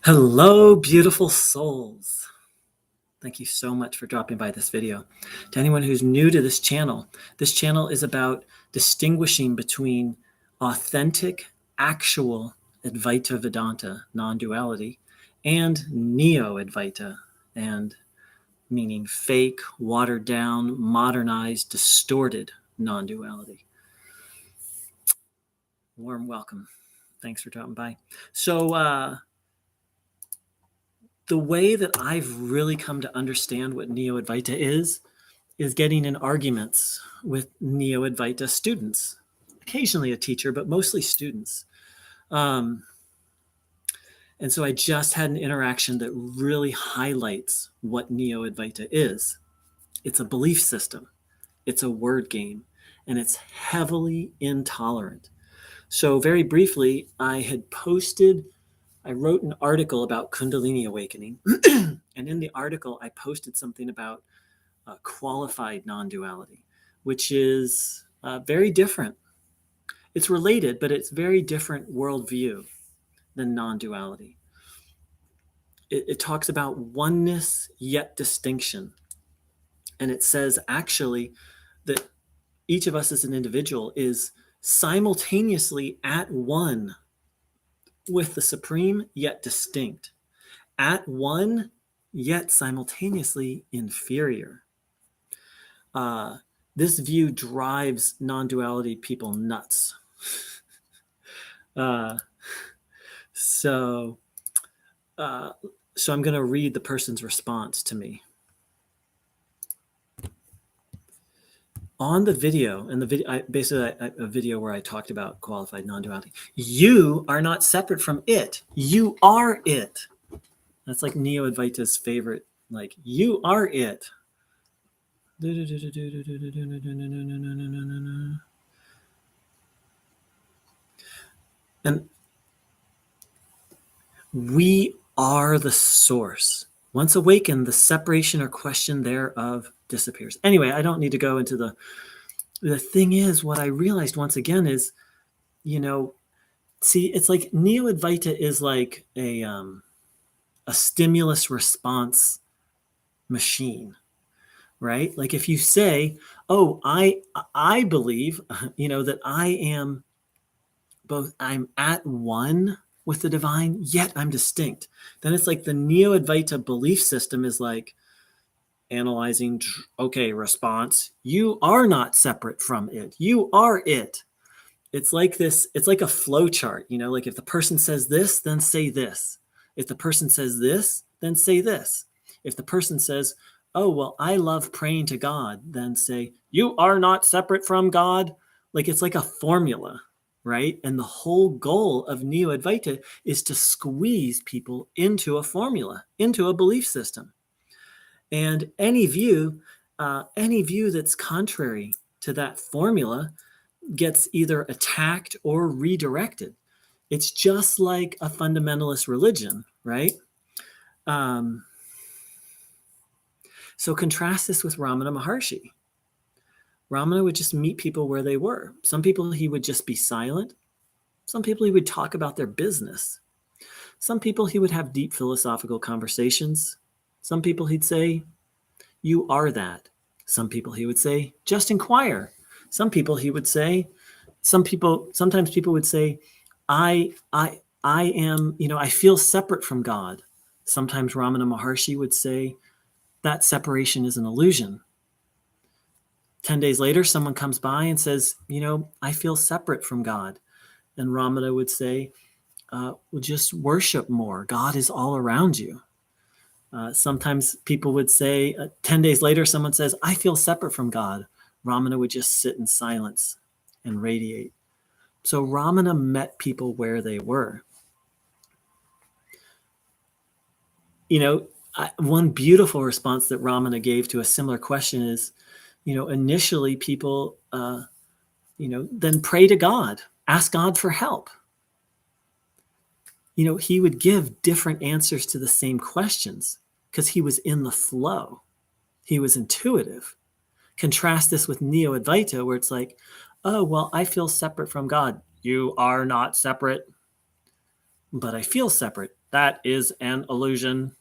Hello, beautiful souls. Thank you so much for dropping by this video. To anyone who's new to this channel is about distinguishing between authentic, actual Advaita Vedanta, non-duality, and Neo-Advaita, and meaning fake, watered down, modernized, distorted non-duality. Warm welcome. Thanks for dropping by. So, the way that I've really come to understand what Neo-Advaita is getting in arguments with Neo-Advaita students, occasionally a teacher, but mostly students. And so I just had an interaction that really highlights what Neo-Advaita is. It's a belief system, it's a word game, and it's heavily intolerant. So very briefly, I wrote an article about Kundalini awakening. And in the article, I posted something about qualified non-duality, which is very different. It's related, but it's very different worldview than non-duality. It talks about oneness yet distinction. And it says actually that each of us as an individual is simultaneously at one with the supreme yet distinct, at one yet simultaneously inferior. This view drives non-duality people nuts. So I'm going to read the person's response to me. On the video, and a video where I talked about qualified non-duality. You are not separate from it. You are it. That's like Neo-Advaita's favorite, like, you are it. And we are the source. Once awakened, the separation or question thereof disappears. Anyway, I don't need to go into the thing is, what I realized once again is, see, it's like Neo-Advaita is like a stimulus response machine, right? Like if you say, oh, I believe, that I am both, I'm at one with the divine, yet I'm distinct. Then it's like the Neo-Advaita belief system is like analyzing, okay, response, you are not separate from it. You are it. It's like this, it's like a flow chart, like if the person says this, then say this. If the person says this, then say this. If the person says, oh, well, I love praying to God, then say, you are not separate from God. Like it's like a formula, right? And the whole goal of Neo-Advaita is to squeeze people into a formula, into a belief system. And any view that's contrary to that formula gets either attacked or redirected. It's just like a fundamentalist religion, right? So contrast this with Ramana Maharshi. Ramana would just meet people where they were. Some people he would just be silent. Some people he would talk about their business. Some people he would have deep philosophical conversations. Some people he'd say, you are that. Some people he would say, just inquire. Some people he would say, sometimes people would say, I am, I feel separate from God. Sometimes Ramana Maharshi would say, that separation is an illusion. 10 days later, someone comes by and says, I feel separate from God. And Ramana would say, well, just worship more. God is all around you. Sometimes people would say, 10 days later, someone says, I feel separate from God. Ramana would just sit in silence and radiate. So Ramana met people where they were. One beautiful response that Ramana gave to a similar question is, initially people, then pray to God, ask God for help. He would give different answers to the same questions because he was in the flow. He was intuitive. Contrast this with Neo-Advaita, where it's like, oh, well, I feel separate from God. You are not separate. but I feel separate. That is an illusion.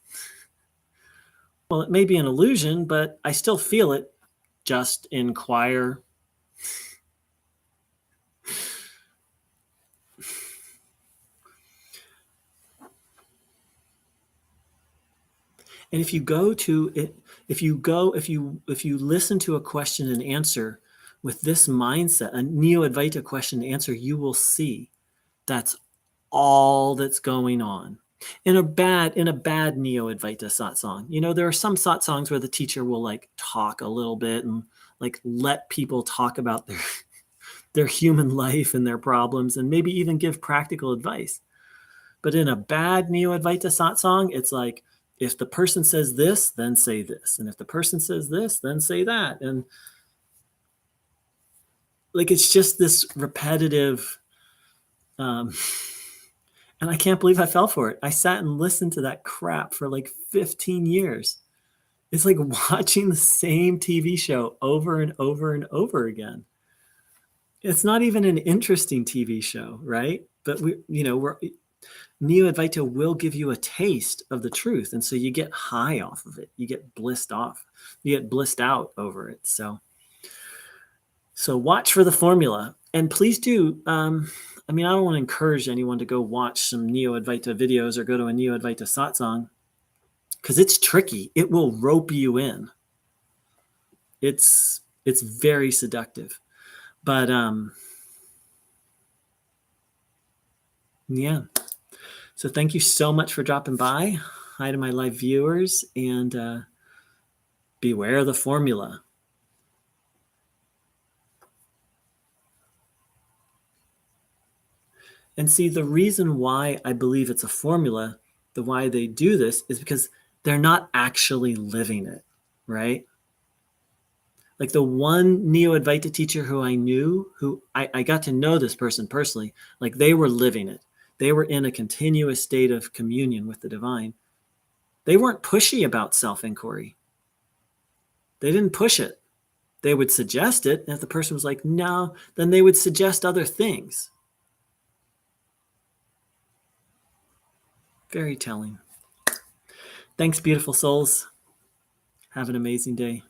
Well, it may be an illusion, but I still feel it. Just inquire. And if you go to it, if you listen to a question and answer with this mindset, a Neo-Advaita question and answer, you will see that's all that's going on. In a bad Neo-Advaita satsang, there are some satsangs where the teacher will like talk a little bit and like let people talk about their human life and their problems and maybe even give practical advice. But in a bad Neo-Advaita satsang, it's like, if the person says this, then say this. And if the person says this, then say that. And like, it's just this repetitive. And I can't believe I fell for it. I sat and listened to that crap for like 15 years. It's like watching the same TV show over and over and over again. It's not even an interesting TV show, right? But we're Neo-Advaita will give you a taste of the truth. And so you get high off of it. You get blissed off. You get blissed out over it. So watch for the formula. And please do. I don't want to encourage anyone to go watch some Neo-Advaita videos or go to a Neo-Advaita satsang because it's tricky. It will rope you in. It's very seductive. But yeah. So thank you so much for dropping by. Hi to my live viewers, and beware the formula. And see, the reason why I believe it's a formula, the why they do this, is because they're not actually living it, right? Like the one Neo-Advaita teacher who I knew, who I got to know this person personally, like they were living it. They were in a continuous state of communion with the divine. They weren't pushy about self-inquiry. They didn't push it. They would suggest it. And if the person was like, no, then they would suggest other things. Very telling. Thanks, beautiful souls. Have an amazing day.